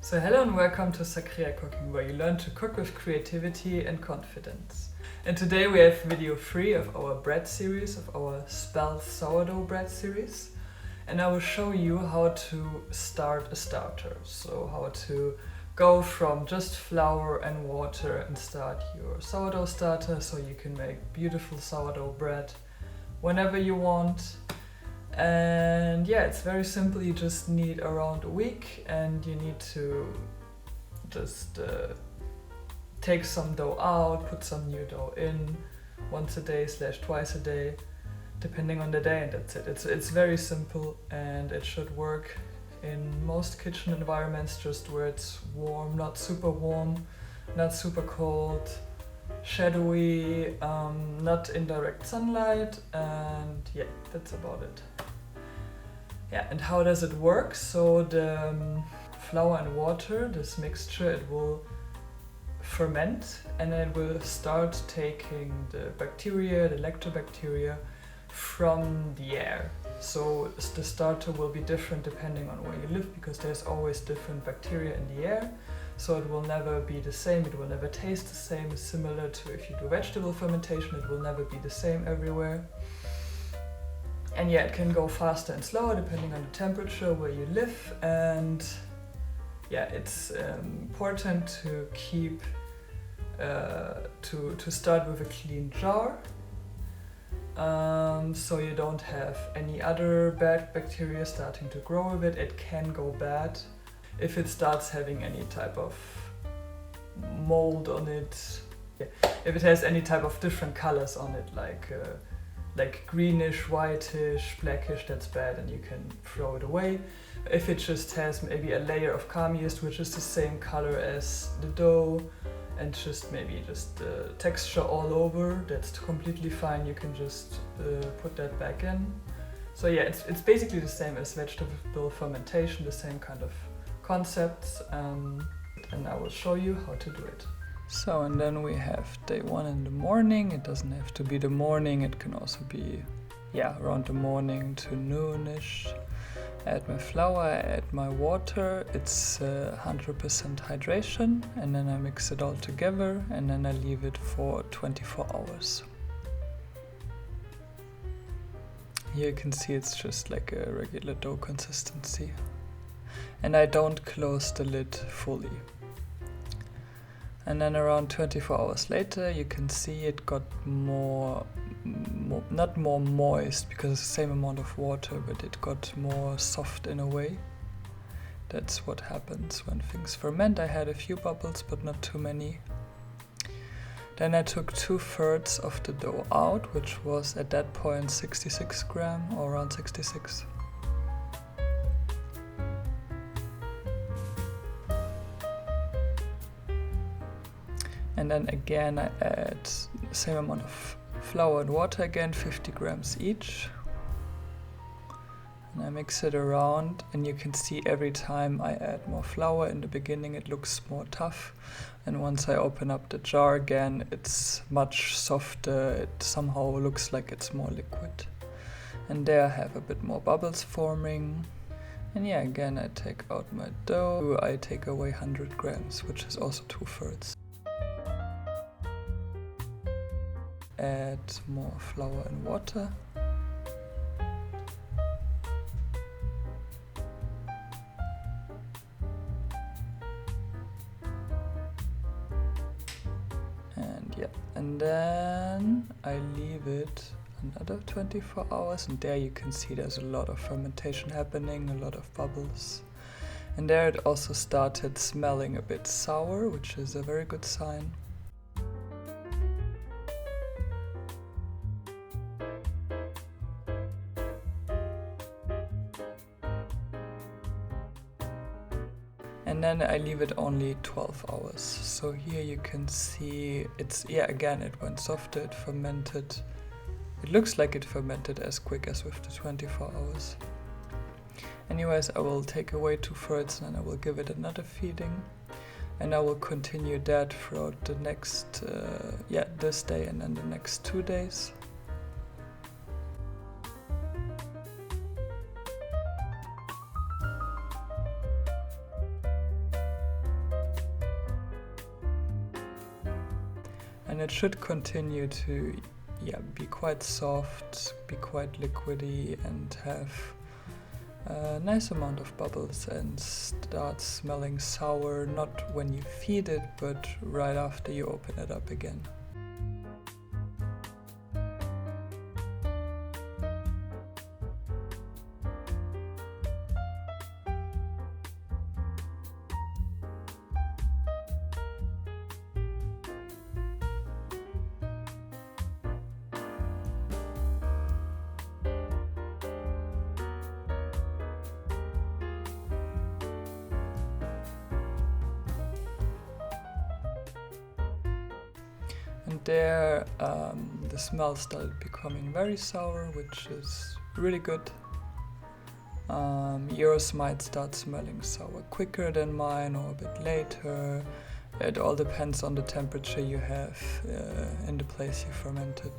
So hello and welcome to Sacria Cooking, where you learn to cook with creativity and confidence. And today we have video 3 of our bread series, of our Spelt Sourdough Bread Series. And I will show you how to start a starter. So how to go from just flour and water and start your sourdough starter so you can make beautiful sourdough bread whenever you want. And yeah, it's very simple. You just need around a week and you need to just take some dough out, put some new dough in once a day / twice a day, depending on the day, and that's it. It's very simple and it should work in most kitchen environments, just where it's warm, not super warm, not super cold, shadowy, not in direct sunlight, and yeah, that's about it. Yeah, and how does it work? So the flour and water, this mixture, it will ferment and it will start taking the bacteria, the lactobacteria, from the air. So the starter will be different depending on where you live, because there's always different bacteria in the air. So it will never be the same, it will never taste the same. It's similar to if you do vegetable fermentation, it will never be the same everywhere. And yeah, it can go faster and slower depending on the temperature where you live. And yeah, it's important to keep to start with a clean jar, so you don't have any other bad bacteria starting to grow with it. It can go bad if it starts having any type of mold on it. Yeah. If it has any type of different colors on it, like greenish, whitish, blackish, that's bad and you can throw it away. If it just has maybe a layer of yeast, which is the same color as the dough, and just maybe the texture all over, that's completely fine. You can just put that back in. So yeah, it's basically the same as vegetable fermentation, the same kind of concepts, and I will show you how to do it. So, and then we have day 1 in the morning. It doesn't have to be the morning, it can also be, yeah, around the morning to noonish. Add my flour, I add my water. It's 100% hydration, and then I mix it all together and then I leave it for 24 hours. Here you can see it's just like a regular dough consistency. And I don't close the lid fully. And then around 24 hours later, you can see it got not more moist, because it's the same amount of water, but it got more soft in a way. That's what happens when things ferment. I had a few bubbles, but not too many. Then I took 2/3 of the dough out, which was at that point 66 grams or around 66. And then again I add the same amount of flour and water again, 50 grams each. And I mix it around, and you can see every time I add more flour, in the beginning it looks more tough. And once I open up the jar again, it's much softer. It somehow looks like it's more liquid. And there I have a bit more bubbles forming. And yeah, again I take out my dough. I take away 100 grams, which is also 2/3. Add more flour and water. And yeah, and then I leave it another 24 hours, and there you can see there's a lot of fermentation happening, a lot of bubbles. And there it also started smelling a bit sour, which is a very good sign. And then I leave it only 12 hours. So here you can see it's, yeah, again it went softer, it fermented. It looks like it fermented as quick as with the 24 hours. Anyways, I will take away 2/3 and then I will give it another feeding. And I will continue that throughout the next, this day and then the next 2 days. and it should continue to be quite soft, be quite liquidy, and have a nice amount of bubbles and start smelling sour, not when you feed it, but right after you open it up again. And there the smell started becoming very sour, which is really good. Yours might start smelling sour quicker than mine or a bit later. It all depends on the temperature you have in the place you fermented.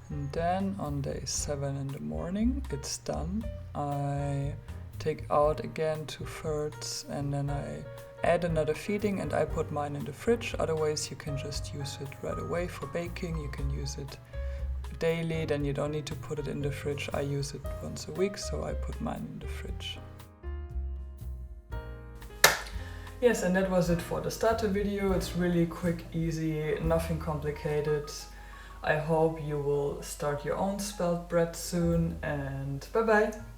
And then on day 7 in the morning, it's done. I take out again 2/3 and then I add another feeding, and I put mine in the fridge. Otherwise you can just use it right away for baking. You can use it daily, then you don't need to put it in the fridge. I use it once a week, so I put mine in the fridge. Yes, and that was it for the starter video. It's really quick, easy, nothing complicated. I hope you will start your own spelt bread soon, and bye bye!